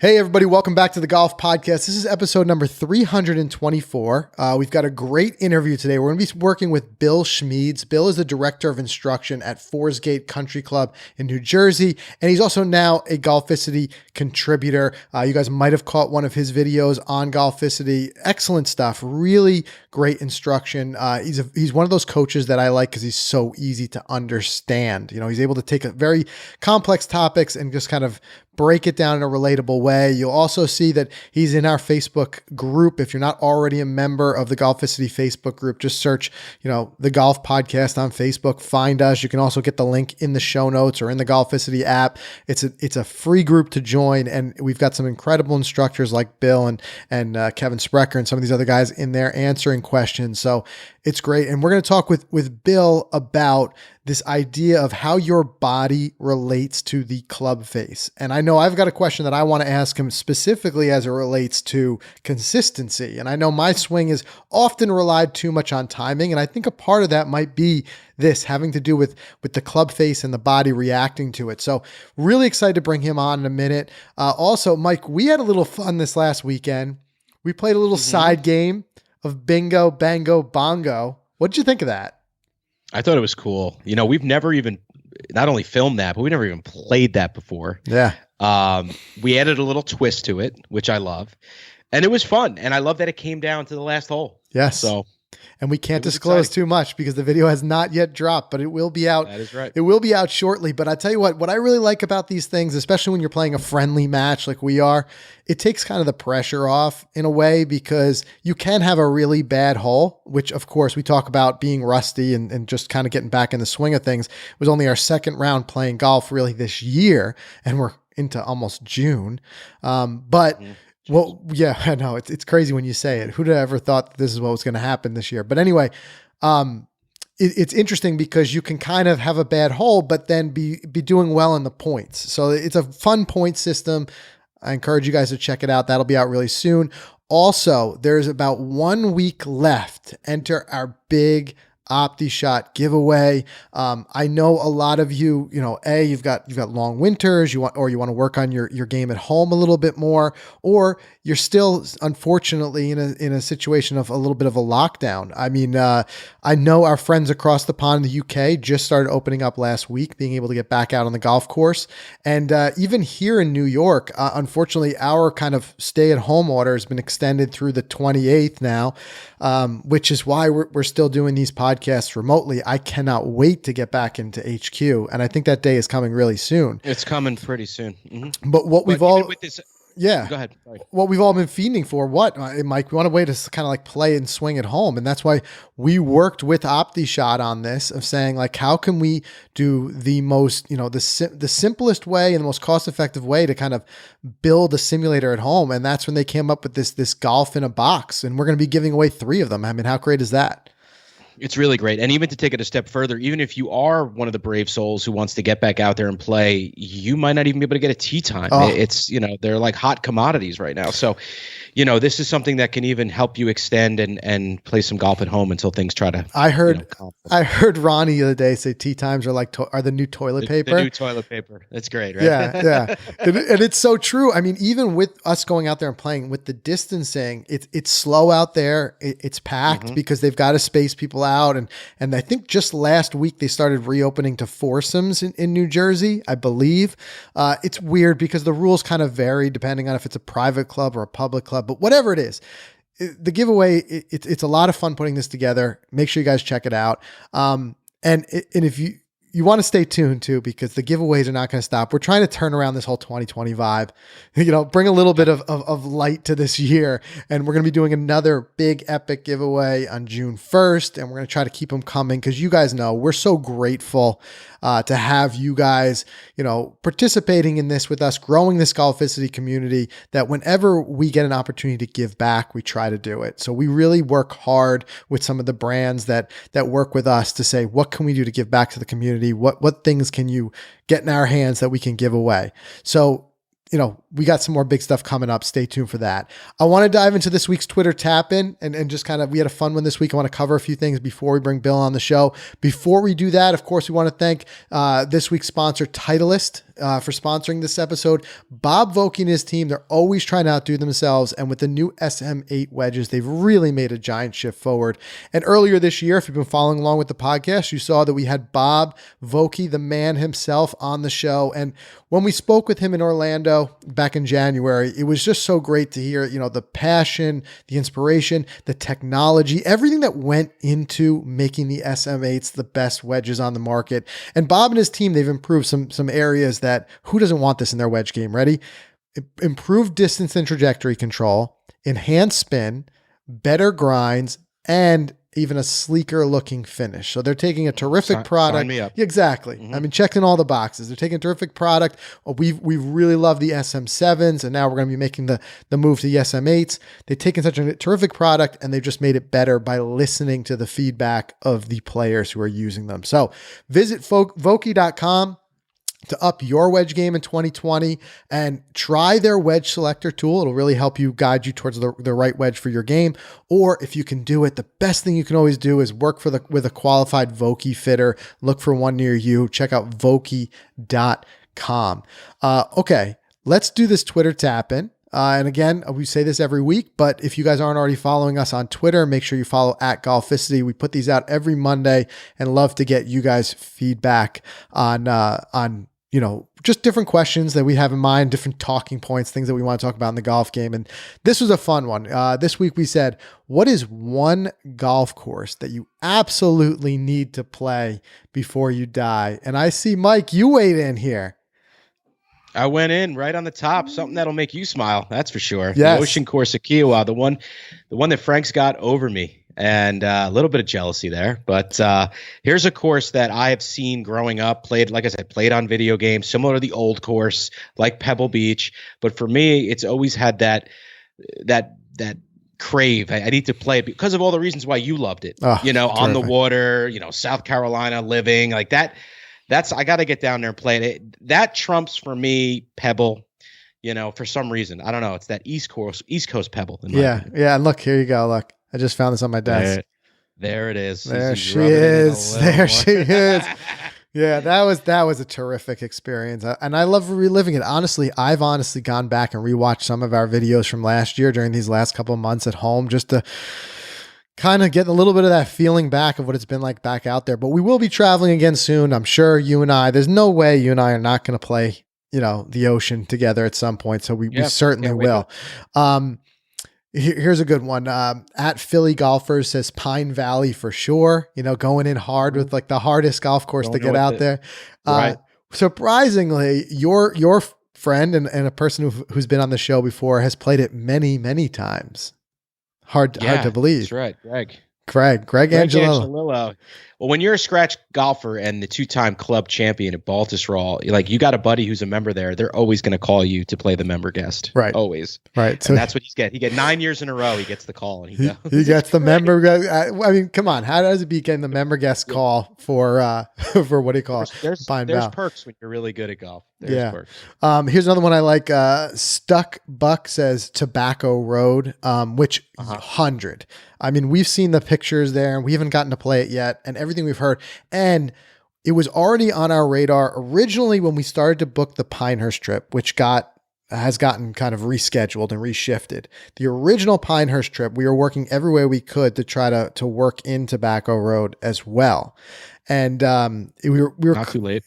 Hey everybody, welcome back to the Golf Podcast. This is episode number 324. We've got a great interview today. We're going to be working with Bill Schmedes. Bill is the Director of Instruction at Forsgate Country Club in New Jersey, and he's also now a Golficity contributor. You guys might have caught one of his videos on Golficity. Excellent stuff. Really great instruction. He's one of those coaches that I like because he's so easy to understand. You know, he's able to take a very complex topics and just kind of break it down in a relatable way. You'll also see that he's in our Facebook group. If you're not already a member of the Golficity Facebook group, just search, the Golf Podcast on Facebook, find us. You can also get the link in the show notes or in the Golficity app. It's a free group to join, and we've got some incredible instructors like Bill and Kevin Sprecher and some of these other guys in there answering questions. So it's great. And we're going to talk with Bill about this idea of how your body relates to the club face. And I know I've got a question that I want to ask him specifically as it relates to consistency. And I know my swing is often relied too much on timing. And I think a part of that might be this having to do with the club face and the body reacting to it. So really excited to bring him on in a minute. Also, Mike, we had a little fun this last weekend. We played a little side game of bingo, bango, bongo. What did you think of that? I thought it was cool. We've never even not only filmed that, but we never even played that before. Yeah. We added a little twist to it, which I love. And it was fun. And I love that it came down to the last hole. Yes. And we can't disclose too much because the video has not yet dropped, but it will be out. That is right. It will be out shortly. But I tell you what I really like about these things, especially when you're playing a friendly match like we are, it takes kind of the pressure off in a way because you can have a really bad hole, which of course we talk about being rusty and just kind of getting back in the swing of things. It was only our second round playing golf really this year, and we're into almost June. Well, yeah, I know it's crazy when you say it. Who'd have ever thought that this is what was going to happen this year? But anyway, it's interesting because you can kind of have a bad hole, but then be doing well in the points. So it's a fun point system. I encourage you guys to check it out. That'll be out really soon. Also, there's about 1 week left to enter our big OptiShot giveaway. I know a lot of you, you've got long winters, you want to work on your game at home a little bit more, or you're still unfortunately in a situation of a little bit of a lockdown. I mean, I know our friends across the pond in the UK just started opening up last week, being able to get back out on the golf course. And even here in New York, unfortunately, our kind of stay-at-home order has been extended through the 28th now, which is why we're still doing these podcasts remotely. I cannot wait to get back into HQ, and I think that day is coming really soon. It's coming pretty soon. Mm-hmm. But what we've all... Yeah. Go ahead. Sorry. What we've all been feeding for, Mike? We want a way to kind of like play and swing at home. And that's why we worked with OptiShot on this of saying like, how can we do the most, the simplest way and the most cost-effective way to kind of build a simulator at home. And that's when they came up with this golf in a box, and we're going to be giving away 3 of them. I mean, how great is that? It's really great. And even to take it a step further, even if you are one of the brave souls who wants to get back out there and play, you might not even be able to get a tee time. Oh. It's, they're like hot commodities right now. So, this is something that can even help you extend and play some golf at home until things try to. I heard Ronnie the other day say tee times are like are the new toilet paper. The new toilet paper. That's great, right? Yeah. And it's so true. I mean, even with us going out there and playing with the distancing, it's slow out there. It's packed because they've got to space people out. And I think just last week they started reopening to foursomes in New Jersey, I believe. It's weird because the rules kind of vary depending on if it's a private club or a public club. But whatever it is, the giveaway, it's a lot of fun putting this together. Make sure you guys check it out. And if you want to stay tuned too, because the giveaways are not going to stop. We're trying to turn around this whole 2020 vibe, bring a little bit of light to this year. And we're going to be doing another big epic giveaway on June 1st. And we're going to try to keep them coming because you guys know we're so grateful to have you guys, participating in this with us, growing this Golficity community, that whenever we get an opportunity to give back, we try to do it. So we really work hard with some of the brands that work with us to say, what can we do to give back to the community? What things can you get in our hands that we can give away? So, we got some more big stuff coming up. Stay tuned for that. I want to dive into this week's Twitter tap-in and just kind of, we had a fun one this week. I want to cover a few things before we bring Bill on the show. Before we do that, of course, we want to thank this week's sponsor, Titleist. for sponsoring this episode. Bob Vokey and his team, they're always trying to outdo themselves. And with the new SM8 wedges, they've really made a giant shift forward. And earlier this year, if you've been following along with the podcast, you saw that we had Bob Vokey, the man himself, on the show. And when we spoke with him in Orlando back in January, it was just so great to hear, the passion, the inspiration, the technology, everything that went into making the SM8s the best wedges on the market. And Bob and his team, they've improved some areas that who doesn't want this in their wedge game? Ready? Improved distance and trajectory control, enhanced spin, better grinds, and even a sleeker looking finish. So they're taking a terrific product. Sign me up. Exactly. Mm-hmm. I mean, checking all the boxes. They're taking a terrific product. We've really loved the SM7s, and now we're going to be making the move to the SM8s. They've taken such a terrific product, and they've just made it better by listening to the feedback of the players who are using them. So visit Vokey.com to up your wedge game in 2020 and try their wedge selector tool. It'll really help you guide you towards the right wedge for your game. Or if you can do it, the best thing you can always do is work with a qualified Vokey fitter. Look for one near you. Check out Vokey.com. Okay, let's do this Twitter tap-in. And again, we say this every week, but if you guys aren't already following us on Twitter, make sure you follow at Golficity. We put these out every Monday and love to get you guys feedback on just different questions that we have in mind, different talking points, things that we want to talk about in the golf game. And this was a fun one. This week we said, what is one golf course that you absolutely need to play before you die? And I see, Mike, you weighed in here. I went in right on the top, something that'll make you smile. That's for sure. Yes. The Ocean Course of Kiowa, the one that Frank's got over me, and a little bit of jealousy there. But here's a course that I have seen growing up, played on video games, similar to the old course, like Pebble Beach. But for me, it's always had that crave. I need to play it because of all the reasons why you loved it. On the water, South Carolina living like that. I got to get down there and play it. That trumps for me Pebble, for some reason. I don't know. It's that East Coast Pebble. Yeah. And look, here you go. Look, I just found this on my desk. There it is. There she is. There she is. Yeah, that was a terrific experience. And I love reliving it. Honestly, I've gone back and rewatched some of our videos from last year during these last couple of months at home just to kind of get a little bit of that feeling back of what it's been like back out there. But we will be traveling again soon. I'm sure there's no way you and I are not going to play, the ocean together at some point. So we certainly will. Here's a good one. At Philly Golfers says Pine Valley for sure, going in hard with like the hardest golf course to get out there. Right. Surprisingly, your friend and a person who's been on the show before has played it many, many times. Hard to believe. That's right. Greg Angelillo. Well, when you're a scratch golfer and the 2-time club champion at Baltusrol, you got a buddy who's a member there, they're always going to call you to play the member guest. Right. Always. Right. So that's what he's getting. He get 9 years in a row. He gets the call and he goes. He gets the member guest. I mean, come on. How does it be getting the member guest call for what do you call it? There's perks when you're really good at golf. There's perks. Here's another one I like. Stuck Buck says Tobacco Road, which 100. I mean, we've seen the pictures there and we haven't gotten to play it yet and everything we've heard. And it was already on our radar originally when we started to book the Pinehurst trip, which has gotten kind of rescheduled and reshifted. The original Pinehurst trip, we were working every way we could to try to work in Tobacco Road as well. And we were not too late.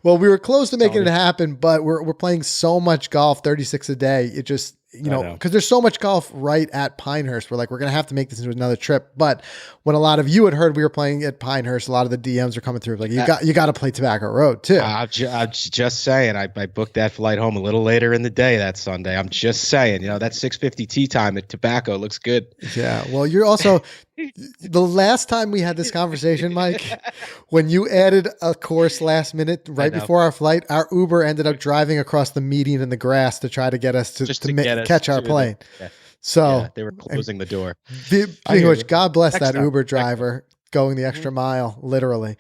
Well, we were close to making it happen, but we're playing so much golf, 36 a day. It just, because there's so much golf right at Pinehurst. We're like, we're going to have to make this into another trip. But when a lot of you had heard we were playing at Pinehurst, a lot of the DMs are coming through. Like, you got to play Tobacco Road too. I'm just saying, I booked that flight home a little later in the day that Sunday. I'm just saying, that 6:50 tee time at Tobacco looks good. Yeah. Well, you're also, the last time we had this conversation, Mike, when you added a course last minute, right before our flight, our Uber ended up driving across the median in the grass to try to get us to catch our plane. So they were closing the door. God bless that Uber driver going the extra mile, literally.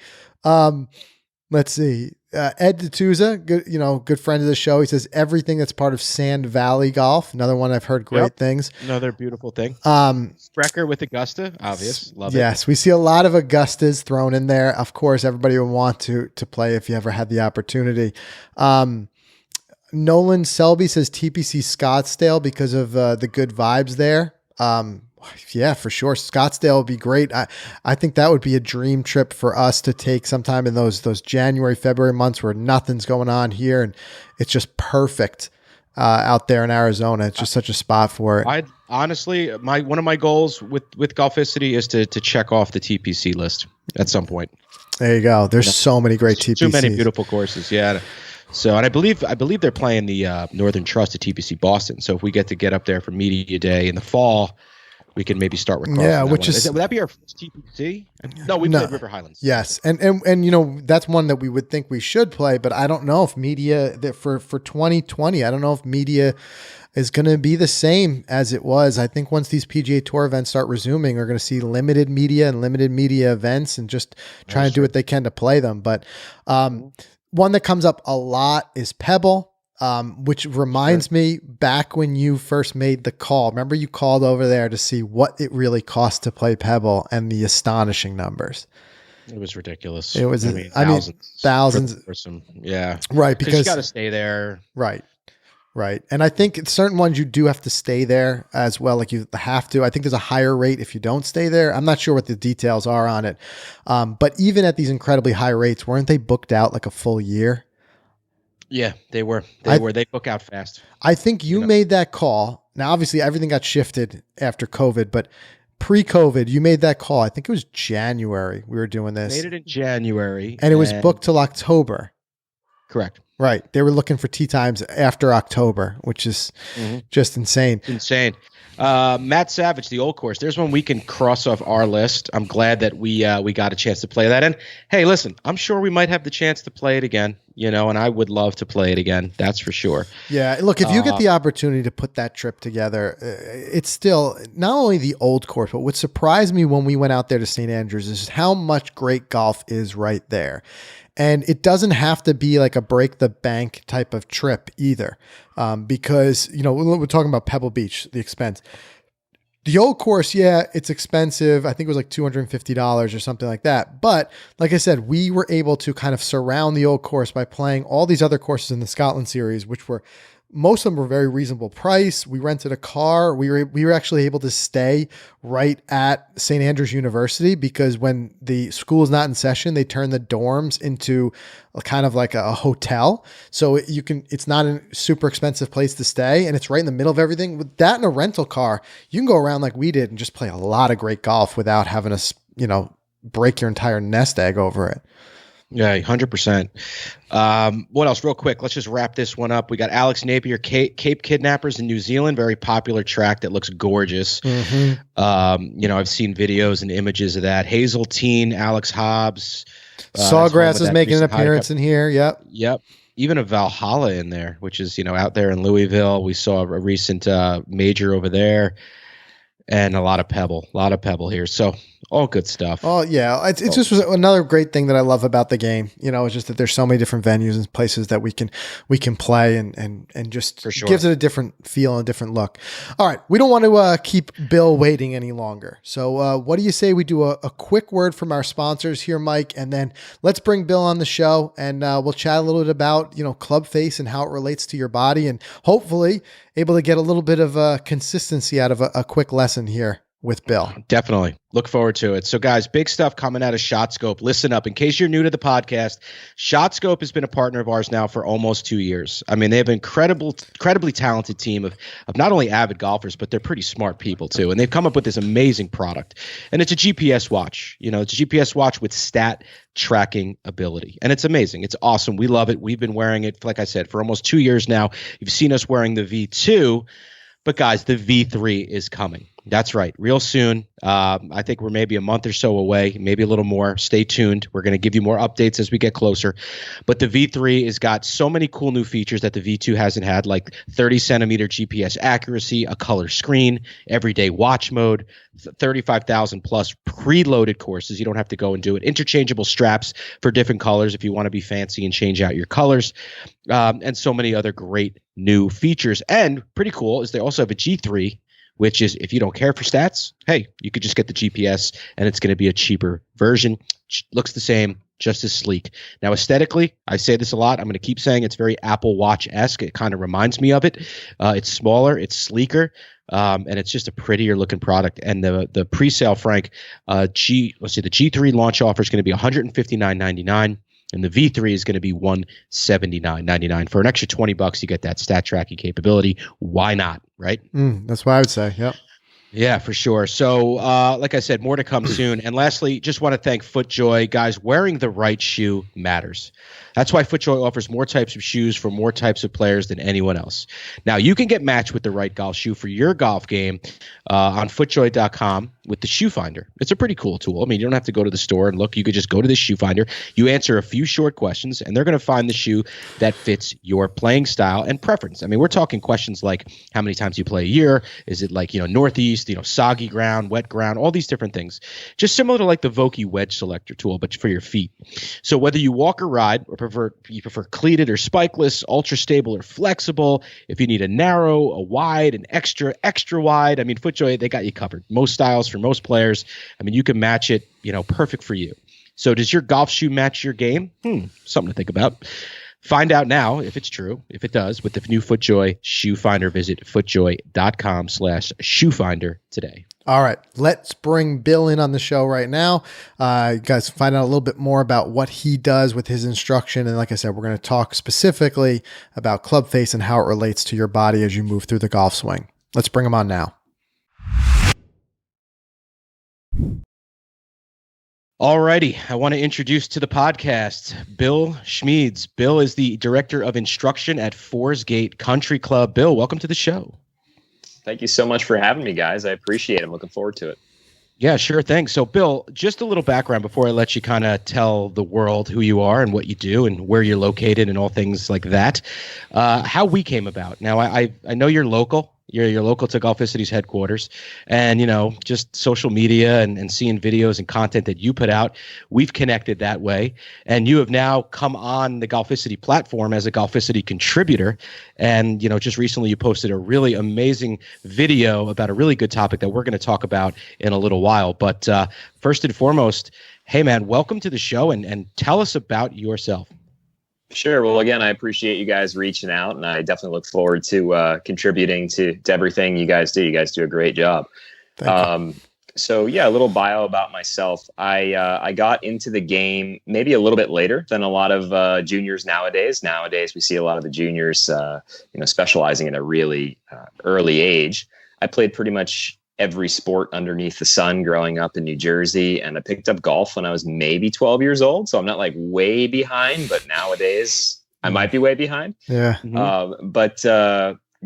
Let's see. Ed D'Souza, good friend of the show. He says everything that's part of Sand Valley Golf. Another one I've heard great things. Another beautiful thing. Sprecher with Augusta, obvious. Love it. Yes, we see a lot of Augustas thrown in there. Of course, everybody would want to play if you ever had the opportunity. Nolan Selby says TPC Scottsdale because of the good vibes there. Yeah, for sure. Scottsdale would be great. I think that would be a dream trip for us to take sometime in those January, February months where nothing's going on here. And it's just perfect out there in Arizona. It's just such a spot for it. I honestly, one of my goals with Golficity is to check off the TPC list at some point. There you go. There's so many great TPCs. Too many beautiful courses. Yeah. So, and I believe they're playing the Northern Trust at TPC Boston. So if we get up there for media day in the fall, we can maybe start with would that be our first TPC? No, we played River Highlands. Yes, and that's one that we would think we should play, but I don't know if media for 2020. I don't know if media is going to be the same as it was. I think once these PGA Tour events start resuming, we're going to see limited media events and just trying to do what they can to play them. But one that comes up a lot is Pebble. Which reminds me back when you first made the call. Remember you called over there to see what it really cost to play Pebble and the astonishing numbers. It was ridiculous. It was, thousands. Yeah. Right. Because you got to stay there. Right. Right. And I think certain ones you do have to stay there as well. Like you have to. I think there's a higher rate if you don't stay there. I'm not sure what the details are on it. But even at these incredibly high rates, weren't they booked out like a full year? Yeah, they were. They book out fast. I think you made that call. Now, obviously, everything got shifted after COVID, but pre-COVID, you made that call. I think it was January we were doing this. Made it in January. And it was booked till October. Correct. Right. They were looking for tee times after October, which is just insane. Insane. Matt Savage, the old course. There's one we can cross off our list. I'm glad that we got a chance to play that. And hey, listen, I'm sure we might have the chance to play it again, and I would love to play it again. That's for sure. Yeah. Look, if you get the opportunity to put that trip together, it's still not only the old course, but what surprised me when we went out there to St. Andrews is how much great golf is right there. And it doesn't have to be like a break the bank type of trip either. Because, we're talking about Pebble Beach, the expense. The old course, yeah, it's expensive. I think it was like $250 or something like that. But like I said, we were able to kind of surround the old course by playing all these other courses in the Scotland series, which were most of them were very reasonable price. We rented a car. We were actually able to stay right at St. Andrews University because when the school is not in session, they turn the dorms into kind of like a hotel. So it's not a super expensive place to stay and it's right in the middle of everything. With that and a rental car, you can go around like we did and just play a lot of great golf without having to, break your entire nest egg over it. Yeah, 100%. What else? Real quick, let's just wrap this one up. We got Alex Napier, Cape Kidnappers in New Zealand, very popular track that looks gorgeous. Mm-hmm. I've seen videos and images of that. Hazeltine, Alex Hobbs. Sawgrass is making an appearance in here. Yep. Even a Valhalla in there, which is, out there in Louisville. We saw a recent major over there. And a lot of pebble here. So all good stuff. Oh yeah. It's just another great thing that I love about the game. It's just that there's so many different venues and places that we can play and just for sure. Gives it a different feel and a different look. All right. We don't want to keep Bill waiting any longer. So what do you say we do a quick word from our sponsors here, Mike, and then let's bring Bill on the show and we'll chat a little bit about, club face and how it relates to your body and hopefully able to get a little bit of consistency out of a quick lesson here with Bill. Definitely. Look forward to it. So guys, big stuff coming out of ShotScope. Listen up. In case you're new to the podcast, ShotScope has been a partner of ours now for almost 2 years. I mean, they have an incredibly talented team of not only avid golfers, but they're pretty smart people too. And they've come up with this amazing product. And it's a GPS watch. It's a GPS watch with stat tracking ability. And it's amazing. It's awesome. We love it. We've been wearing it, like I said, for almost 2 years now. You've seen us wearing the V2. But guys, the V3 is coming. That's right. Real soon. I think we're maybe a month or so away, maybe a little more. Stay tuned. We're going to give you more updates as we get closer. But the V3 has got so many cool new features that the V2 hasn't had, like 30 centimeter GPS accuracy, a color screen, everyday watch mode, 35,000 plus preloaded courses. You don't have to go and do it. Interchangeable straps for different colors if you want to be fancy and change out your colors, and so many other great new features. And pretty cool is they also have a G3, which is if you don't care for stats, hey, you could just get the GPS and it's going to be a cheaper version. Looks the same, just as sleek. Now, aesthetically, I say this a lot. I'm going to keep saying it's very Apple Watch-esque. It kind of reminds me of it. It's smaller, it's sleeker, and it's just a prettier looking product. And the pre-sale, Frank, the G3 launch offer is going to be $159.99. And the V3 is going to be $179.99. For an extra $20, you get that stat tracking capability. Why not, right? That's what I would say. Yep. Yeah, for sure. So, like I said, more to come soon. And lastly, just want to thank FootJoy. Guys, wearing the right shoe matters. That's why FootJoy offers more types of shoes for more types of players than anyone else. Now, you can get matched with the right golf shoe for your golf game on FootJoy.com with the Shoe Finder. It's a pretty cool tool. I mean, you don't have to go to the store and look. You could just go to the Shoe Finder. You answer a few short questions, and they're going to find the shoe that fits your playing style and preference. I mean, we're talking questions like how many times you play a year. Is it like, northeast, soggy ground, wet ground, all these different things. Just similar to like the Vokey wedge selector tool, but for your feet. So whether you walk or ride or you prefer cleated or spikeless, ultra stable or flexible, if you need a narrow, a wide, an extra wide, I mean, FootJoy, they got you covered. Most styles for most players. I mean, you can match it, perfect for you. So does your golf shoe match your game? Something to think about. Find out now if it's true. If it does, with the new FootJoy Shoe Finder, visit footjoy.com/shoefinder today. All right, let's bring Bill in on the show right now. You guys find out a little bit more about what he does with his instruction. And like I said, we're going to talk specifically about club face and how it relates to your body as you move through the golf swing. Let's bring him on now. Alrighty, I want to introduce to the podcast Bill Schmedes. Bill is the Director of Instruction at Forsgate Country Club. Bill, welcome to the show. Thank you so much for having me, guys. I appreciate it. I'm looking forward to it. Yeah, sure thing. So, Bill, just a little background before I let you kind of tell the world who you are and what you do and where you're located and all things like that. How we came about. Now, I know you're local. You're local to Golficity's headquarters, and just social media and seeing videos and content that you put out, we've connected that way. And you have now come on the Golficity platform as a Golficity contributor. And just recently you posted a really amazing video about a really good topic that we're going to talk about in a little while. But first and foremost, hey man, welcome to the show, and tell us about yourself. Sure. Well, again, I appreciate you guys reaching out, and I definitely look forward to contributing to everything you guys do. You guys do a great job. So yeah, a little bio about myself. I got into the game maybe a little bit later than a lot of juniors nowadays. Nowadays, we see a lot of the juniors, specializing in a really early age. I played pretty much every sport underneath the sun growing up in New Jersey. And I picked up golf when I was maybe 12 years old. So I'm not like way behind, but nowadays I might be way behind. Yeah. But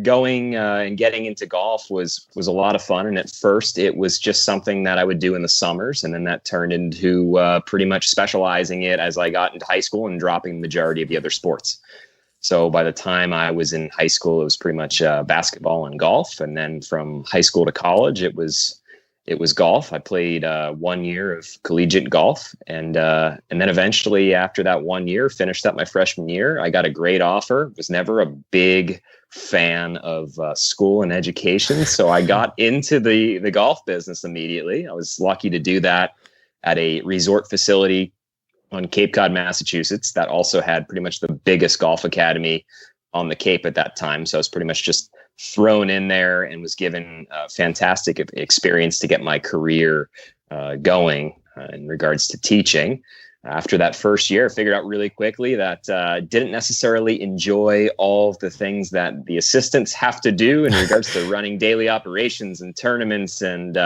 going and getting into golf was a lot of fun. And at first it was just something that I would do in the summers. And then that turned into pretty much specializing it as I got into high school and dropping the majority of the other sports. So by the time I was in high school, it was pretty much basketball and golf. And then from high school to college, it was golf. I played 1 year of collegiate golf. And then eventually after that 1 year, finished up my freshman year, I got a great offer. Was never a big fan of school and education. So I got into the golf business immediately. I was lucky to do that at a resort facility on Cape Cod, Massachusetts, that also had pretty much the biggest golf academy on the Cape at that time. So I was pretty much just thrown in there and was given a fantastic experience to get my career going in regards to teaching. After that first year, I figured out really quickly that didn't necessarily enjoy all of the things that the assistants have to do in regards to running daily operations and tournaments and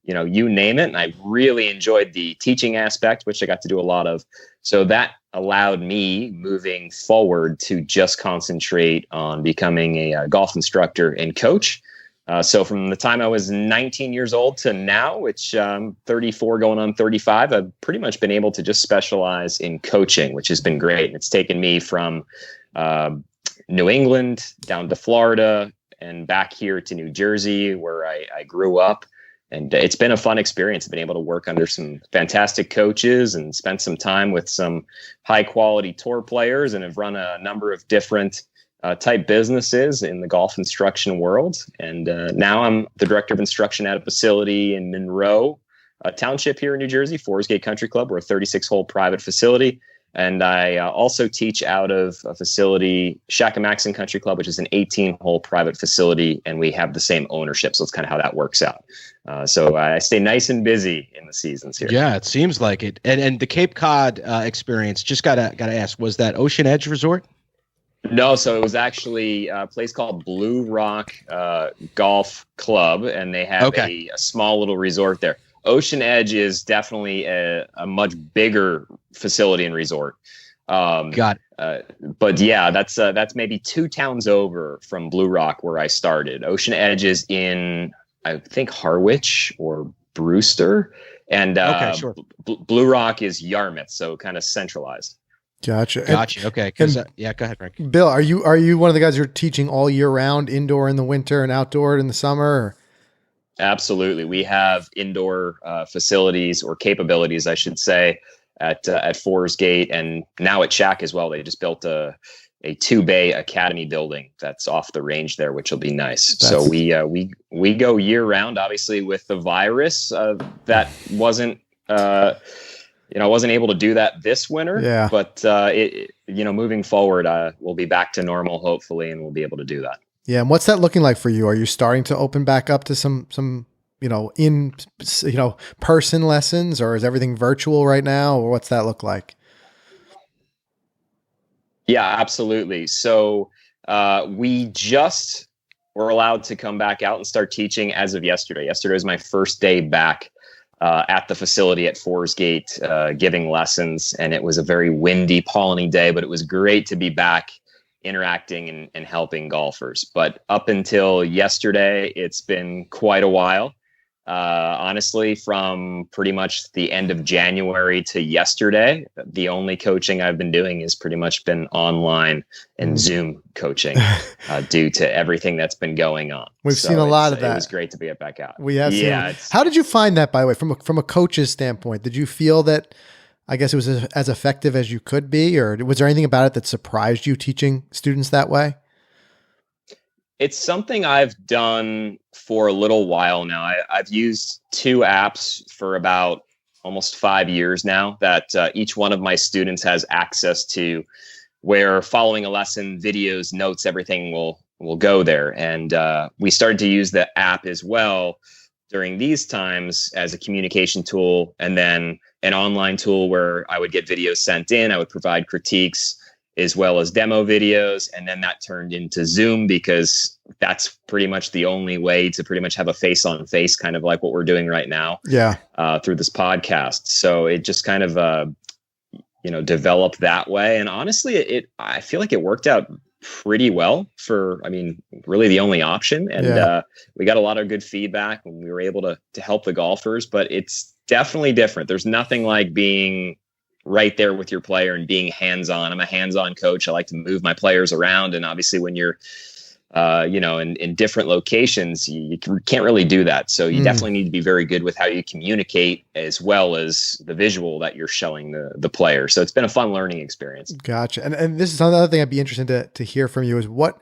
you name it. And I really enjoyed the teaching aspect, which I got to do a lot of. So that allowed me moving forward to just concentrate on becoming a golf instructor and coach. So from the time I was 19 years old to now, which 34 going on 35, I've pretty much been able to just specialize in coaching, which has been great. And it's taken me from New England down to Florida and back here to New Jersey, where I grew up. And it's been a fun experience. I've been able to work under some fantastic coaches and spent some time with some high quality tour players, and have run a number of different type businesses in the golf instruction world. And now I'm the director of instruction at a facility in Monroe, a township here in New Jersey, Forest Gate Country Club. We're a 36-hole private facility. And I also teach out of a facility, Shakamaxon Country Club, which is an 18-hole private facility, and we have the same ownership. So it's kind of how that works out. So I stay nice and busy in the seasons here. Yeah, it seems like it. And the Cape Cod experience, just gotta ask, was that Ocean Edge Resort? No, so it was actually a place called Blue Rock Golf Club, and they have a small little resort there. Ocean Edge is definitely a much bigger facility and resort. Got it. But yeah, that's maybe 2 towns over from Blue Rock where I started. Ocean Edge is in, I think, Harwich or Brewster, and sure. Blue Rock is Yarmouth, so kind of centralized. Gotcha. Okay. Yeah, go ahead, Frank. Bill, are you one of the guys who are teaching all year round, indoor in the winter and outdoor in the summer? Or? Absolutely. We have indoor facilities, or capabilities, I should say, at Forest Gate, and now at Shack as well. They just built a 2-bay academy building that's off the range there, which will be nice. So we go year round. Obviously, with the virus, that wasn't I wasn't able to do that this winter. Yeah. But moving forward, we'll be back to normal hopefully, and we'll be able to do that. Yeah. And what's that looking like for you? Are you starting to open back up to some in person lessons, or is everything virtual right now, or what's that look like? Yeah, absolutely. So we just were allowed to come back out and start teaching as of yesterday. Yesterday was my first day back at the facility at Forest Gate, giving lessons, and it was a very windy, polleny day, but it was great to be back interacting and helping golfers. But up until yesterday, it's been quite a while. Honestly, from pretty much the end of January to yesterday, the only coaching I've been doing has pretty much been online and Zoom coaching due to everything that's been going on. We've seen a lot of that. It was great to be back out. We have seen. How did you find that, by the way, from a coach's standpoint? Did you feel that, I guess it was as effective as you could be, or was there anything about it that surprised you teaching students that way? It's something I've done for a little while now. I've used 2 apps for about almost 5 years now that each one of my students has access to, where following a lesson, videos, notes, everything will go there. And we started to use the app as well during these times as a communication tool, and then an online tool where I would get videos sent in. I would provide critiques as well as demo videos. And then that turned into Zoom, because that's pretty much the only way to pretty much have a face on face, kind of like what we're doing right now. Yeah. Through this podcast. So it just kind of, developed that way. And honestly, I feel like it worked out pretty well for, really the only option. And we got a lot of good feedback when we were able to help the golfers, but it's definitely different. There's nothing like being right there with your player and being hands-on. I'm a hands-on coach. I like to move my players around. And obviously when you're, in different locations, you can't really do that. So you definitely need to be very good with how you communicate, as well as the visual that you're showing the player. So it's been a fun learning experience. Gotcha. And this is another thing I'd be interested to hear from you is what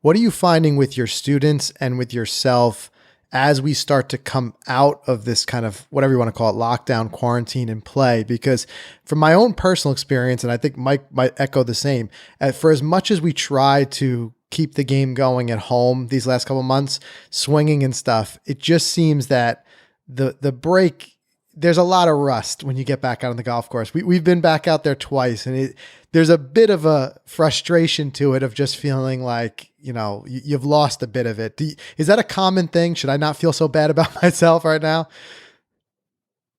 are you finding with your students and with yourself as we start to come out of this kind of, whatever you want to call it, lockdown, quarantine, and play? Because from my own personal experience, and I think Mike might echo the same, for as much as we try to keep the game going at home these last couple of months, swinging and stuff, it just seems that the break, there's a lot of rust when you get back out on the golf course. We've been back out there twice, and there's a bit of a frustration to it of just feeling like, you've lost a bit of it. Is that a common thing? Should I not feel so bad about myself right now?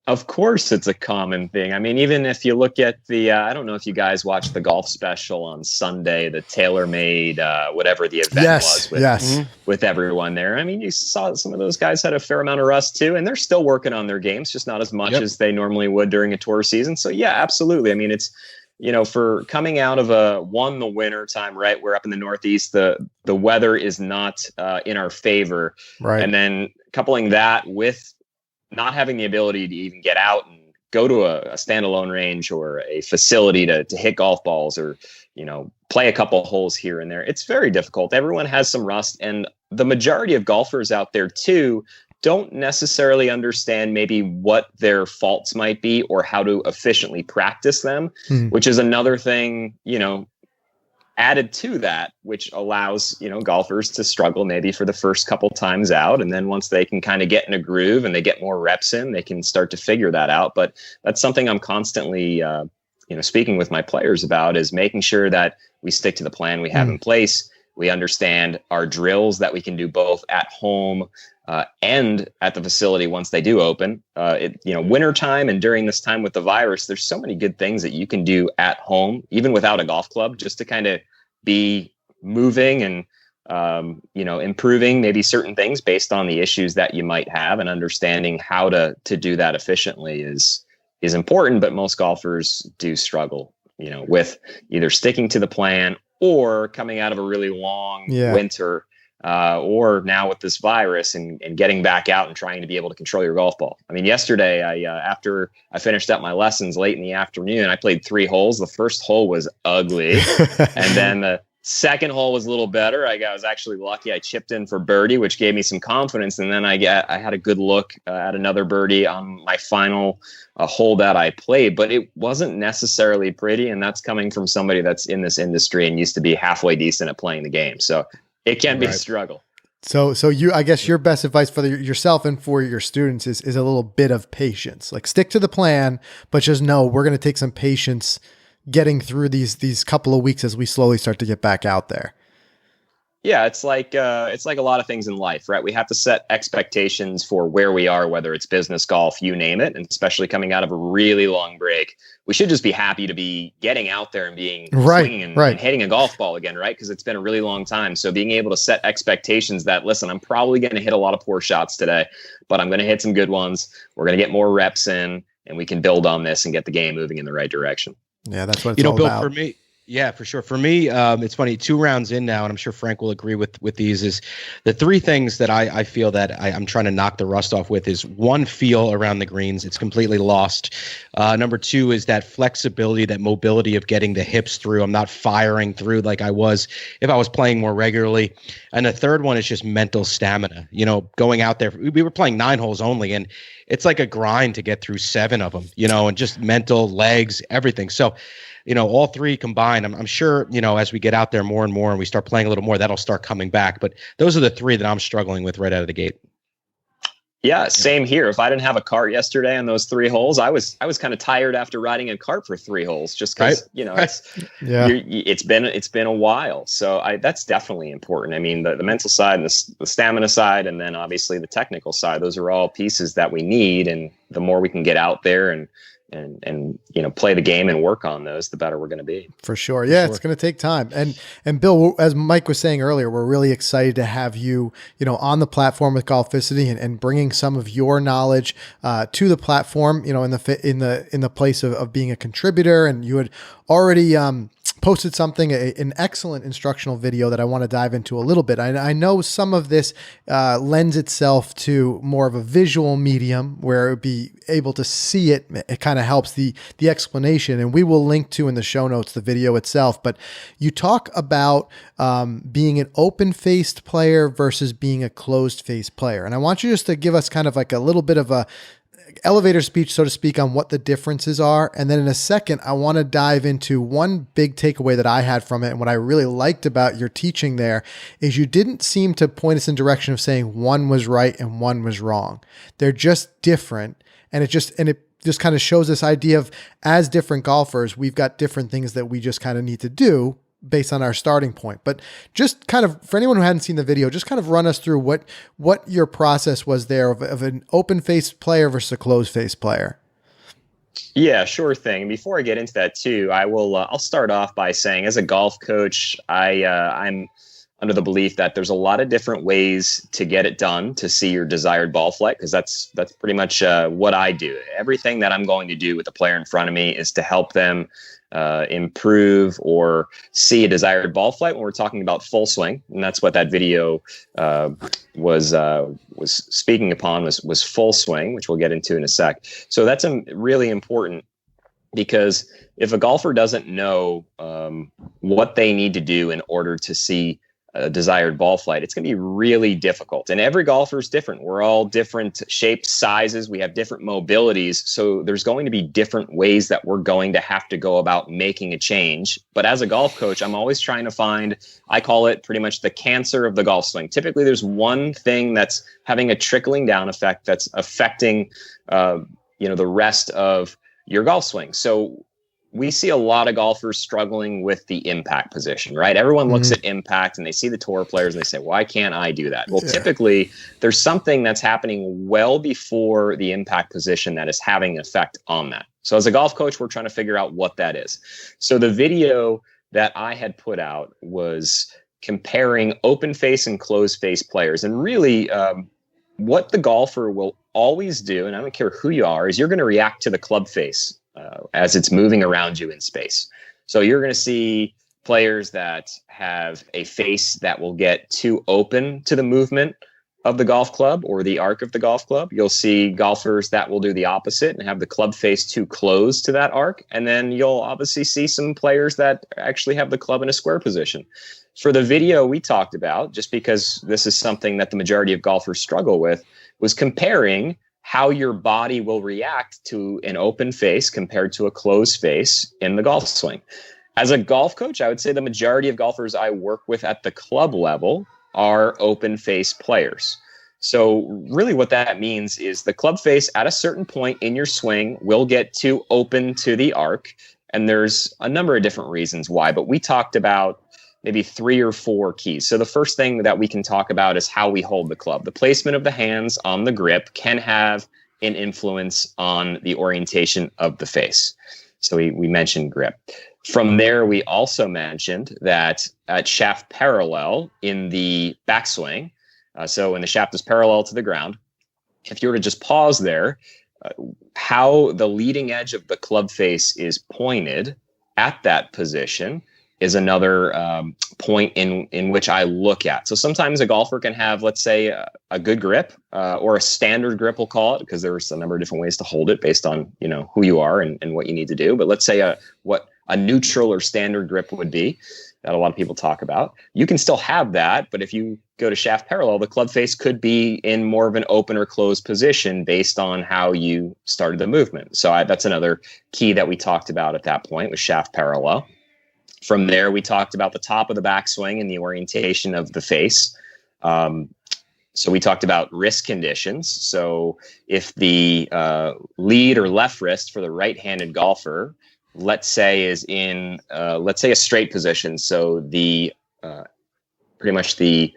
Of course, it's a common thing. I mean, even if you look at the, I don't know if you guys watched the golf special on Sunday, the tailor-made, whatever the event was with everyone there. I mean, you saw some of those guys had a fair amount of rust too, and they're still working on their games, just not as much as they normally would during a tour season. So yeah, absolutely. I mean, it's, for coming out of the winter time, right? We're up in the Northeast, the weather is not in our favor. Right. And then coupling that with not having the ability to even get out and go to a standalone range or a facility to hit golf balls or, play a couple holes here and there. It's very difficult. Everyone has some rust, and the majority of golfers out there too don't necessarily understand maybe what their faults might be or how to efficiently practice them, which is another thing, added to that, which allows, golfers to struggle maybe for the first couple times out. And then once they can kind of get in a groove and they get more reps in, they can start to figure that out. But that's something I'm constantly, speaking with my players about, is making sure that we stick to the plan we have in place. We understand our drills that we can do both at home and at the facility once they do open. Wintertime and during this time with the virus, there's so many good things that you can do at home, even without a golf club, just to kind of be moving and, improving maybe certain things based on the issues that you might have, and understanding how to do that efficiently is important. But most golfers do struggle, with either sticking to the plan or coming out of a really long winter, or now with this virus and getting back out and trying to be able to control your golf ball. I mean, yesterday, after I finished up my lessons late in the afternoon, I played 3 holes. The first hole was ugly. And then the second hole was a little better. I was actually lucky. I chipped in for birdie, which gave me some confidence. And then I had a good look at another birdie on my final hole that I played, but it wasn't necessarily pretty. And that's coming from somebody that's in this industry and used to be halfway decent at playing the game. So it can be a struggle. So I guess your best advice for yourself and for your students is a little bit of patience. Like, stick to the plan, but just know we're going to take some patience getting through these couple of weeks as we slowly start to get back out there. Yeah, it's like a lot of things in life, right? We have to set expectations for where we are, whether it's business, golf, you name it, and especially coming out of a really long break. We should just be happy to be getting out there and being swinging and hitting a golf ball again, right? Because it's been a really long time. So being able to set expectations that, listen, I'm probably going to hit a lot of poor shots today, but I'm going to hit some good ones. We're going to get more reps in, and we can build on this and get the game moving in the right direction. Yeah, that's what it's all Bill, about. For me, yeah, for sure. For me, it's funny, 2 rounds in now, and I'm sure Frank will agree with these, is the 3 things that I feel that I'm trying to knock the rust off with is, 1, feel around the greens. It's completely lost. Number 2 is that flexibility, that mobility of getting the hips through. I'm not firing through like I was if I was playing more regularly. And the 3rd one is just mental stamina. Going out there, we were playing 9 holes only, and it's like a grind to get through 7 of them, and just mental, legs, everything. So, all 3 combined, I'm sure, as we get out there more and more and we start playing a little more, that'll start coming back. But those are the 3 that I'm struggling with right out of the gate. Yeah, same here. If I didn't have a cart yesterday on those 3 holes, I was kind of tired after riding a cart for 3 holes, just because it's been a while. So that's definitely important. I mean, the mental side and the stamina side, and then obviously the technical side. Those are all pieces that we need, and the more we can get out there and play the game and work on those, the better we're going to be. For sure. Yeah, it's going to take time. And Bill, as Mike was saying earlier, we're really excited to have you, on the platform with Golficity and bringing some of your knowledge to the platform, in the place of being a contributor. And you had already posted something, an excellent instructional video that I want to dive into a little bit. I know some of this lends itself to more of a visual medium where it would be able to see it. It kind of helps the explanation, and we will link to in the show notes the video itself. But you talk about being an open-faced player versus being a closed-faced player. And I want you just to give us kind of like a little bit of a elevator speech, so to speak, on what the differences are. And then in a second, I want to dive into one big takeaway that I had from it. And what I really liked about your teaching there is you didn't seem to point us in direction of saying one was right and one was wrong. They're just different. And it just kind of shows this idea of, as different golfers, we've got different things that we just kind of need to do. based on our starting point. But just kind of, for anyone who hadn't seen the video, just kind of run us through what your process was there of an open face player versus a closed face player. Yeah, sure thing. Before I get into that too, I'll start off by saying, as a golf coach, I'm under the belief that there's a lot of different ways to get it done to see your desired ball flight, because that's pretty much what I do. Everything that I'm going to do with the player in front of me is to help them improve or see a desired ball flight when we're talking about full swing. And that's what that video was speaking upon, was full swing, which we'll get into in a sec. So that's really important, because if a golfer doesn't know what they need to do in order to see a desired ball flight, it's going to be really difficult. And every golfer is different. We're all different shapes, sizes. We have different mobilities. So there's going to be different ways that we're going to have to go about making a change. But as a golf coach, I'm always trying to find, I call it pretty much the cancer of the golf swing. Typically, there's one thing that's having a trickling down effect that's affecting, the rest of your golf swing. So we see a lot of golfers struggling with the impact position, right? Everyone looks at impact and they see the tour players and they say, why can't I do that? Well, typically there's something that's happening well before the impact position that is having an effect on that. So as a golf coach, we're trying to figure out what that is. So the video that I had put out was comparing open face and closed face players. And really what the golfer will always do, and I don't care who you are, is you're going to react to the club face as it's moving around you in space. So you're going to see players that have a face that will get too open to the movement of the golf club or the arc of the golf club. You'll see golfers that will do the opposite and have the club face too close to that arc. And then you'll obviously see some players that actually have the club in a square position. For the video we talked about, just because this is something that the majority of golfers struggle with, was comparing how your body will react to an open face compared to a closed face in the golf swing. As a golf coach, I would say the majority of golfers I work with at the club level are open face players. So really what that means is the club face at a certain point in your swing will get too open to the arc. And there's a number of different reasons why, but we talked about maybe 3 or 4 keys. So the first thing that we can talk about is how we hold the club. The placement of the hands on the grip can have an influence on the orientation of the face. So we mentioned grip. From there, we also mentioned that at shaft parallel in the backswing, so when the shaft is parallel to the ground, if you were to just pause there, how the leading edge of the club face is pointed at that position is another point in which I look at. So sometimes a golfer can have, let's say, a good grip or a standard grip, we'll call it, because there's a number of different ways to hold it based on who you are and what you need to do. But let's say what a neutral or standard grip would be that a lot of people talk about. You can still have that, but if you go to shaft parallel, the club face could be in more of an open or closed position based on how you started the movement. So that's another key that we talked about at that point, was shaft parallel. From there, we talked about the top of the backswing and the orientation of the face. So we talked about wrist conditions. So if the lead or left wrist for the right-handed golfer, let's say, is in, let's say, a straight position. So the pretty much the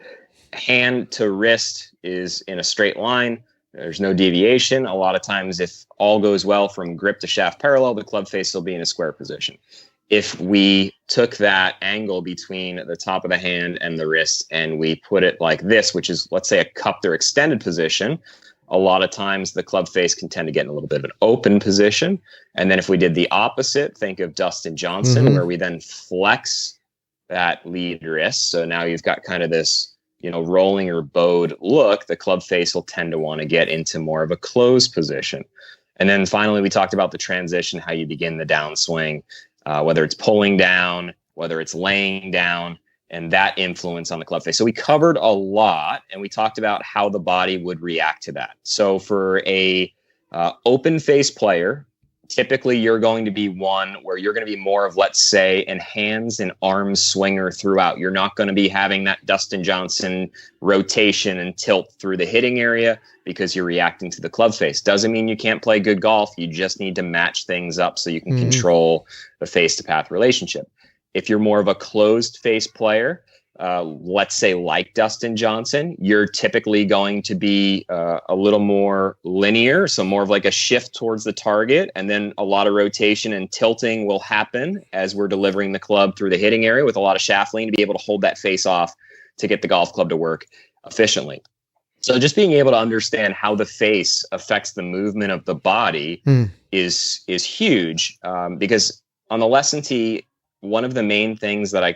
hand to wrist is in a straight line. There's no deviation. A lot of times, if all goes well from grip to shaft parallel, the club face will be in a square position. If we took that angle between the top of the hand and the wrist and we put it like this, which is, let's say, a cupped or extended position, a lot of times the club face can tend to get in a little bit of an open position. And then if we did the opposite, think of Dustin Johnson, where we then flex that lead wrist. So now you've got kind of this, rolling or bowed look. The club face will tend to want to get into more of a closed position. And then finally, we talked about the transition, how you begin the downswing. Whether it's pulling down, whether it's laying down, and that influence on the club face. So we covered a lot, and we talked about how the body would react to that. So for a open face player, typically you're going to be one where you're going to be more of, let's say, an hands and arms swinger throughout. You're not going to be having that Dustin Johnson rotation and tilt through the hitting area because you're reacting to the club face. Doesn't mean you can't play good golf. You just need to match things up so you can control the face to path relationship. If you're more of a closed face player, let's say like Dustin Johnson, you're typically going to be a little more linear, so more of like a shift towards the target, and then a lot of rotation and tilting will happen as we're delivering the club through the hitting area with a lot of shaft lean to be able to hold that face off to get the golf club to work efficiently. So just being able to understand how the face affects the movement of the body is huge, because on the lesson tee, one of the main things that I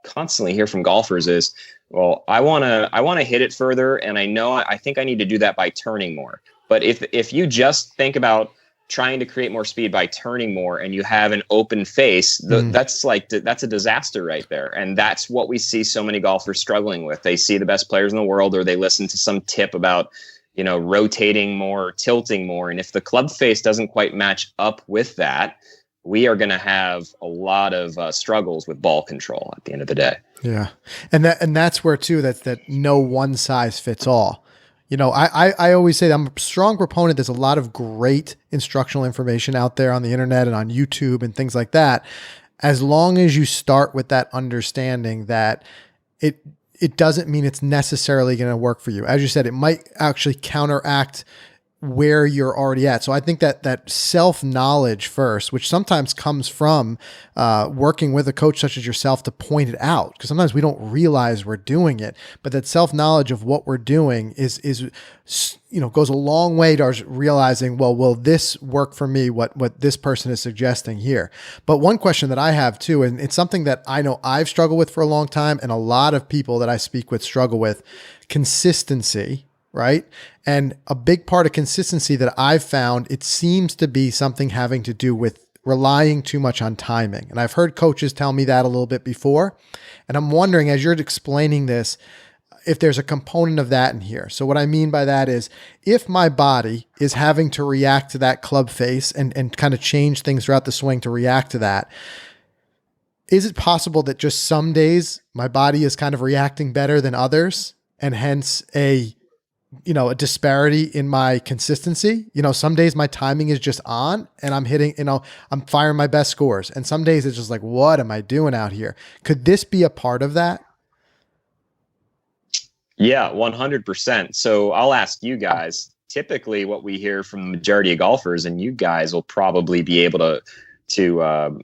constantly hear from golfers is, well, I want to hit it further, and I think I need to do that by turning more. But if you just think about trying to create more speed by turning more and you have an open face, that's a disaster right there. And that's what we see so many golfers struggling with. They see the best players in the world, or they listen to some tip about, rotating more, tilting more. And if the club face doesn't quite match up with that, we are going to have a lot of struggles with ball control at the end of the day. Yeah. And that's where too, that no one size fits all. I always say that I'm a strong proponent. There's a lot of great instructional information out there on the internet and on YouTube and things like that. As long as you start with that understanding that it doesn't mean it's necessarily going to work for you. As you said, it might actually counteract where you're already at. So I think that self-knowledge first, which sometimes comes from working with a coach such as yourself to point it out, because sometimes we don't realize we're doing it, but that self-knowledge of what we're doing is goes a long way towards realizing, well, will this work for me, what this person is suggesting here. But one question that I have too, and it's something that I know I've struggled with for a long time, and a lot of people that I speak with struggle with: consistency. Right. And a big part of consistency that I've found, it seems to be something having to do with relying too much on timing. And I've heard coaches tell me that a little bit before. And I'm wondering, as you're explaining this, if there's a component of that in here. So what I mean by that is, if my body is having to react to that club face and kind of change things throughout the swing to react to that, is it possible that just some days my body is kind of reacting better than others, and hence a disparity in my consistency? Some days my timing is just on and I'm hitting, I'm firing my best scores. And some days it's just like, what am I doing out here? Could this be a part of that? Yeah, 100%. So I'll ask you guys, typically what we hear from the majority of golfers, and you guys will probably be able to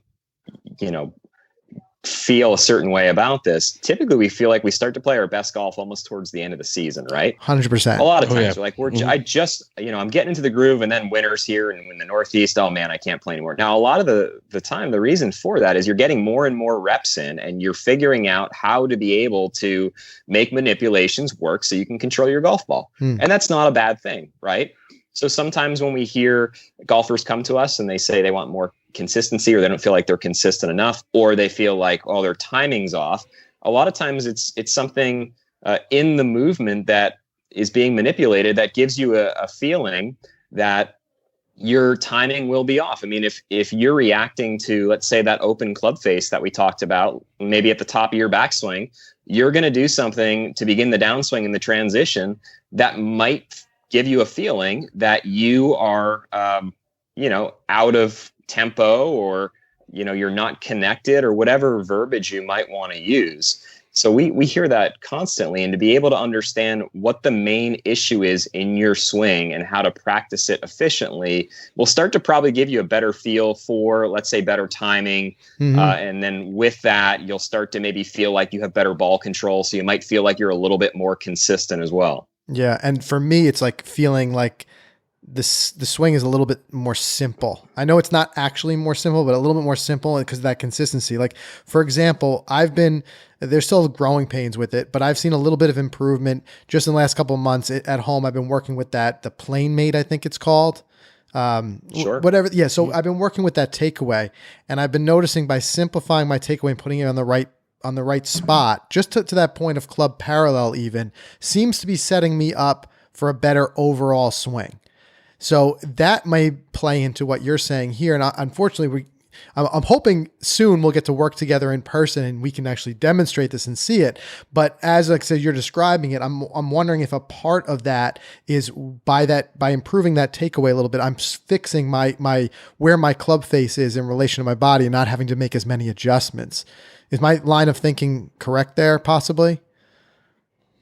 feel a certain way about this. Typically we feel like we start to play our best golf almost towards the end of the season, right? 100%. A lot of times we're like, I'm getting into the groove, and then winter's here, and in the Northeast, oh man, I can't play anymore. Now, a lot of the time, the reason for that is you're getting more and more reps in, and you're figuring out how to be able to make manipulations work so you can control your golf ball. And that's not a bad thing, right? So sometimes when we hear golfers come to us and they say they want more consistency, or they don't feel like they're consistent enough, or they feel like, oh, their timing's off, a lot of times it's something in the movement that is being manipulated that gives you a feeling that your timing will be off. I mean, if you're reacting to, let's say, that open club face that we talked about, maybe at the top of your backswing, you're going to do something to begin the downswing in the transition that might give you a feeling that you are, out of tempo, or, you're not connected, or whatever verbiage you might want to use. So we hear that constantly, and to be able to understand what the main issue is in your swing and how to practice it efficiently will start to probably give you a better feel for, let's say, better timing. And then with that, you'll start to maybe feel like you have better ball control. So you might feel like you're a little bit more consistent as well. Yeah. And for me, it's like feeling like the swing is a little bit more simple. I know it's not actually more simple, but a little bit more simple because of that consistency. Like, for example, there's still growing pains with it, but I've seen a little bit of improvement just in the last couple of months at home. I've been working with the PlaneMate, I think it's called. Sure. Whatever. Yeah. So I've been working with that takeaway, and I've been noticing by simplifying my takeaway and putting it on the right spot, just to that point of club parallel even, seems to be setting me up for a better overall swing. So that may play into what you're saying here. And unfortunately, I'm hoping soon we'll get to work together in person and we can actually demonstrate this and see it. But as like I said, you're describing it, I'm wondering if a part of that is by improving that takeaway a little bit, I'm fixing my where my club face is in relation to my body and not having to make as many adjustments. Is my line of thinking correct there, possibly?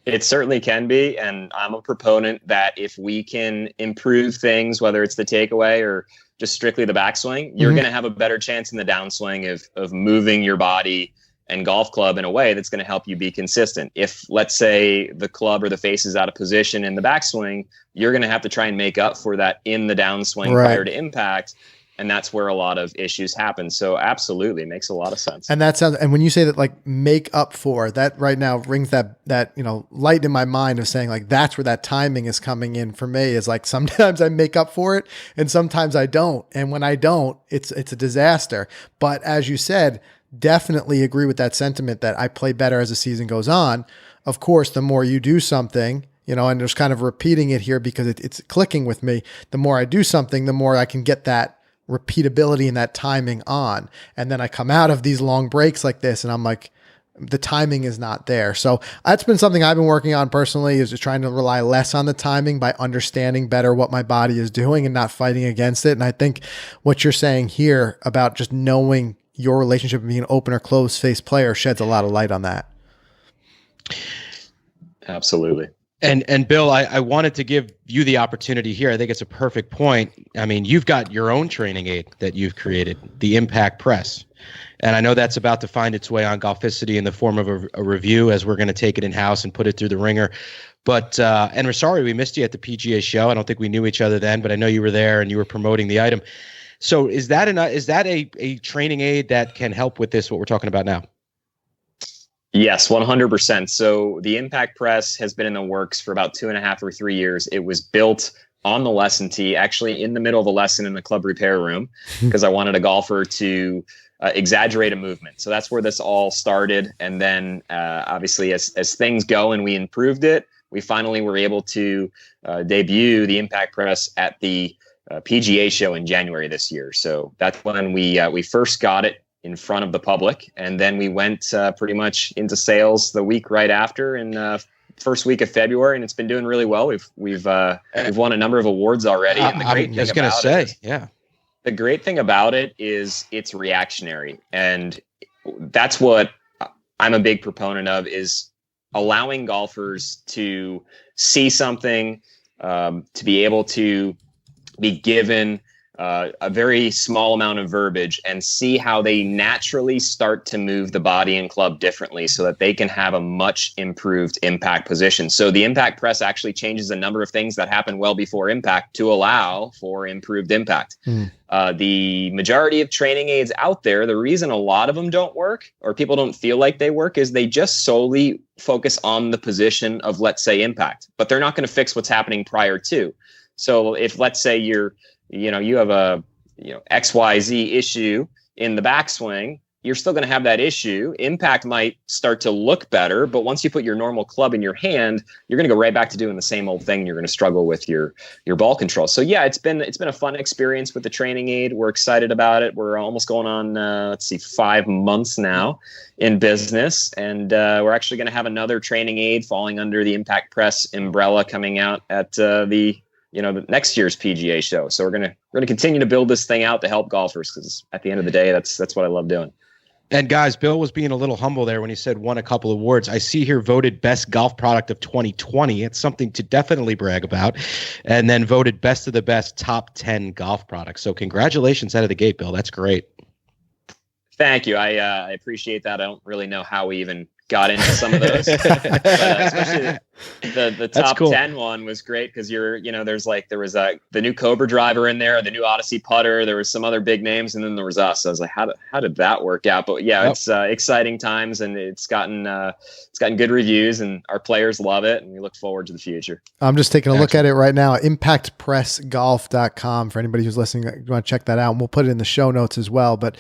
It certainly can be. And I'm a proponent that if we can improve things, whether it's the takeaway or just strictly the backswing, you're going to have a better chance in the downswing of moving your body and golf club in a way that's going to help you be consistent. If, let's say, the club or the face is out of position in the backswing, you're going to have to try and make up for that in the downswing prior to impact. And that's where a lot of issues happen. So absolutely, it makes a lot of sense. And that sounds, and when you say that, like, make up for that, right now rings that light in my mind of saying, like, that's where that timing is coming in for me, is like, sometimes I make up for it and sometimes I don't. And when I don't, it's a disaster. But as you said, definitely agree with that sentiment that I play better as the season goes on. Of course, the more you do something, and just kind of repeating it here because it's clicking with me. The more I do something, the more I can get that repeatability and that timing on. And then I come out of these long breaks like this and I'm like, the timing is not there. So that's been something I've been working on personally, is just trying to rely less on the timing by understanding better what my body is doing and not fighting against it. And I think what you're saying here about just knowing your relationship with being an open or closed face player sheds a lot of light on that. Absolutely. And Bill, I wanted to give you the opportunity here. I think it's a perfect point. I mean, you've got your own training aid that you've created, the Impact Press. And I know that's about to find its way on Golficity in the form of a review, as we're going to take it in-house and put it through the ringer. But, and we're sorry we missed you at the PGA show. I don't think we knew each other then, but I know you were there and you were promoting the item. So is that a training aid that can help with this, what we're talking about now? Yes, 100%. So the Impact Press has been in the works for about 2.5 or 3 years. It was built on the lesson tee, actually in the middle of a lesson in the club repair room, because I wanted a golfer to exaggerate a movement. So that's where this all started. And then obviously as things go and we improved it, we finally were able to debut the Impact Press at the PGA show in January this year. So that's when we first got it in front of the public, and then we went pretty much into sales the week right after, in first week of February, and it's been doing really well. We've won a number of awards already. And the great thing about it, the great thing about it is it's reactionary, and that's what I'm a big proponent of, is allowing golfers to see something, to be able to be given a very small amount of verbiage and see how they naturally start to move the body and club differently so that they can have a much improved impact position. So the Impact Press actually changes a number of things that happen well before impact to allow for improved impact. The majority of training aids out there, the reason a lot of them don't work or people don't feel like they work is they just solely focus on the position of, let's say, impact, but they're not going to fix what's happening prior to. So if, let's say, you have a XYZ issue in the backswing, you're still going to have that issue. Impact might start to look better, but once you put your normal club in your hand, you're going to go right back to doing the same old thing. You're going to struggle with your ball control. So yeah, it's been a fun experience with the training aid. We're excited about it. We're almost going on 5 months now in business, and we're actually going to have another training aid falling under the Impact Press umbrella coming out at the next year's PGA show. So we're gonna continue to build this thing out to help golfers, because at the end of the day, that's what I love doing. And guys, Bill was being a little humble there when he said won a couple of awards. I see here voted best golf product of 2020. It's something to definitely brag about. And then voted best of the best top 10 golf products. So congratulations out of the gate, Bill. That's great. Thank you. I appreciate that. I don't really know how we even got into some of those, but, especially the top cool. 10 one was great, because there was the new Cobra driver in there, the new Odyssey putter, there was some other big names, and then there was us. I was like, how did that work out? But yeah, It's exciting times, and it's gotten good reviews, and our players love it, and we look forward to the future. I'm just taking a look at it right now, impactpressgolf.com, for anybody who's listening. You want to check that out, and we'll put it in the show notes as well. But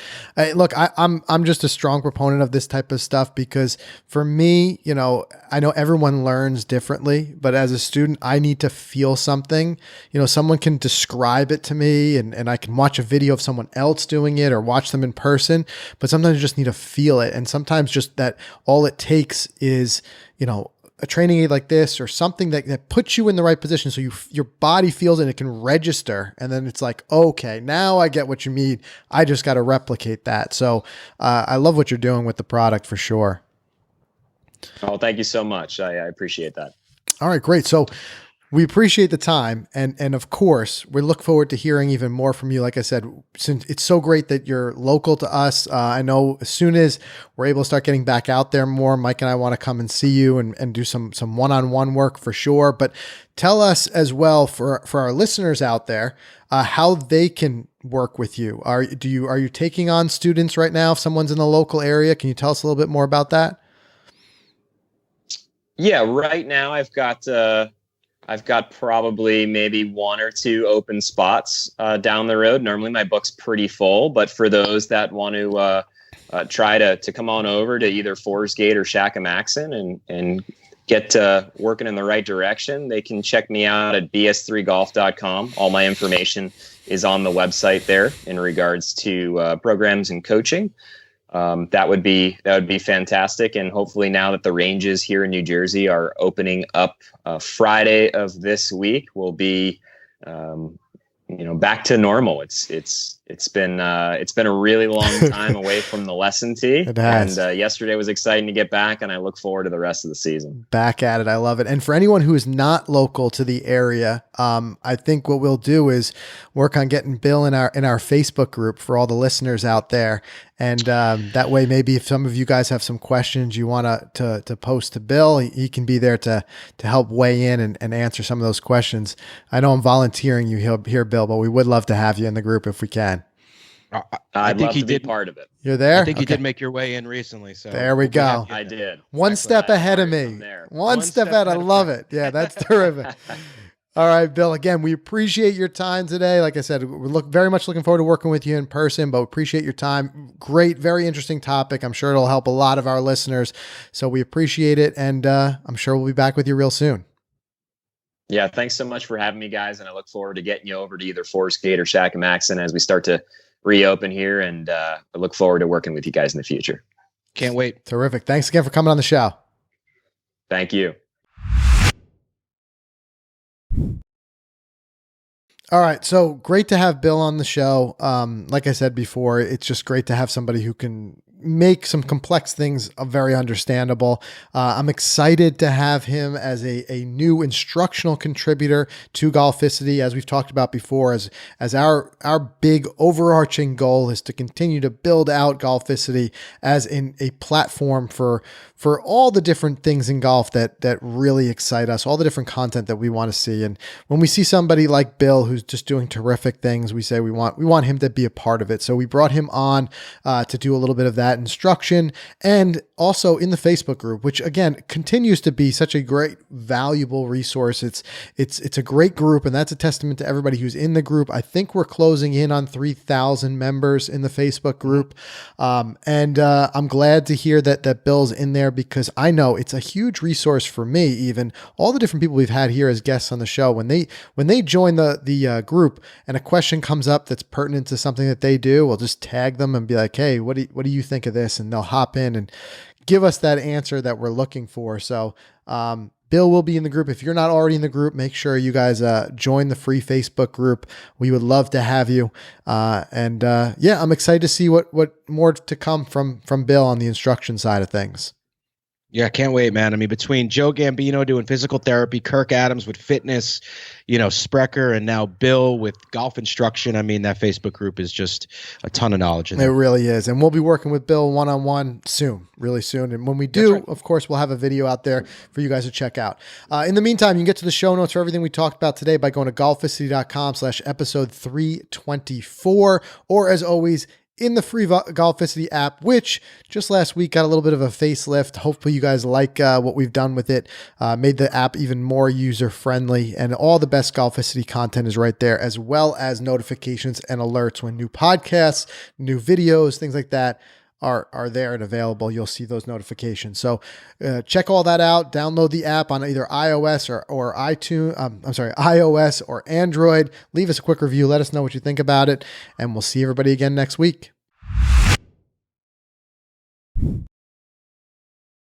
look, I'm just a strong proponent of this type of stuff, because for me, I know everyone learns differently, but as a student, I need to feel something. Someone can describe it to me, and I can watch a video of someone else doing it or watch them in person, but sometimes you just need to feel it. And sometimes just that all it takes is, a training aid like this or something that puts you in the right position so your body feels it and it can register. And then it's like, okay, now I get what you mean. I just got to replicate that. So I love what you're doing with the product for sure. Oh, thank you so much. I appreciate that. All right, great. So we appreciate the time. And of course, we look forward to hearing even more from you. Like I said, since it's so great that you're local to us, I know as soon as we're able to start getting back out there more, Mike and I want to come and see you and do some one-on-one work for sure. But tell us as well for our listeners out there, how they can work with you. Are you taking on students right now? If someone's in the local area, can you tell us a little bit more about that? Yeah, right now I've got probably maybe 1 or 2 open spots down the road. Normally my book's pretty full, but for those that want to try to come on over to either Forest Gate or Shakamaxon and get working in the right direction, they can check me out at bs3golf.com. All my information is on the website there in regards to programs and coaching. That would be fantastic. And hopefully now that the ranges here in New Jersey are opening up Friday of this week, we'll be, back to normal. It's been a really long time away from the lesson tee. It has. And yesterday was exciting to get back, and I look forward to the rest of the season. Back at it. I love it. And for anyone who is not local to the area, I think what we'll do is work on getting Bill in our Facebook group for all the listeners out there. And that way, maybe if some of you guys have some questions you want to post to Bill, he can be there to help weigh in and answer some of those questions. I know I'm volunteering you here, Bill, but we would love to have you in the group if we can. I'd love to be part of it. You're there? I think you did make your way in recently. So there we go. I did. One step ahead of me. One step ahead. I love it. Yeah, that's terrific. All right, Bill, again, we appreciate your time today. Like I said, we're very much looking forward to working with you in person, but we appreciate your time. Great, very interesting topic. I'm sure it'll help a lot of our listeners. So we appreciate it. And I'm sure we'll be back with you real soon. Yeah, thanks so much for having me, guys. And I look forward to getting you over to either Forest Gate or Shakamaxon as we start to reopen here. And I look forward to working with you guys in the future. Can't wait. Terrific. Thanks again for coming on the show. Thank you. All right. So great to have Bill on the show. Like I said before, it's just great to have somebody who can make some complex things very understandable. I'm excited to have him as a new instructional contributor to Golficity. As we've talked about before, as our big overarching goal is to continue to build out Golficity as in a platform for all the different things in golf that really excite us, all the different content that we want to see. And when we see somebody like Bill who's just doing terrific things, we say we want him to be a part of it. So we brought him on to do a little bit of that instruction, and also in the Facebook group, which again continues to be such a great, valuable resource. It's a great group, and that's a testament to everybody who's in the group. I think we're closing in on 3,000 members in the Facebook group, and I'm glad to hear that Bill's in there, because I know it's a huge resource for me. Even all the different people we've had here as guests on the show, when they join the group and a question comes up that's pertinent to something that they do, we'll just tag them and be like, hey, what do you think of this? And they'll hop in and give us that answer that we're looking for. So Bill will be in the group. If you're not already in the group, make sure you guys join the free Facebook group. We would love to have you. And I'm excited to see what more to come from Bill on the instruction side of things. Yeah, can't wait, man. I mean, between Joe Gambino doing physical therapy, Kirk Adams with fitness, Sprecher, and now Bill with golf instruction. I mean, that Facebook group is just a ton of knowledge in there. It really is. And we'll be working with Bill one-on-one soon, really soon. And when we do, Of course, we'll have a video out there for you guys to check out. In the meantime, you can get to the show notes for everything we talked about today by going to golficity.com/episode 324, or as always, in the free Golficity app, which just last week got a little bit of a facelift. Hopefully you guys like what we've done with it, made the app even more user-friendly, and all the best Golficity content is right there, as well as notifications and alerts when new podcasts, new videos, things like that are there and available. You'll see those notifications. So check all that out. Download the app on either iOS or iOS or Android. Leave us a quick review. Let us know what you think about it, and we'll see everybody again next week.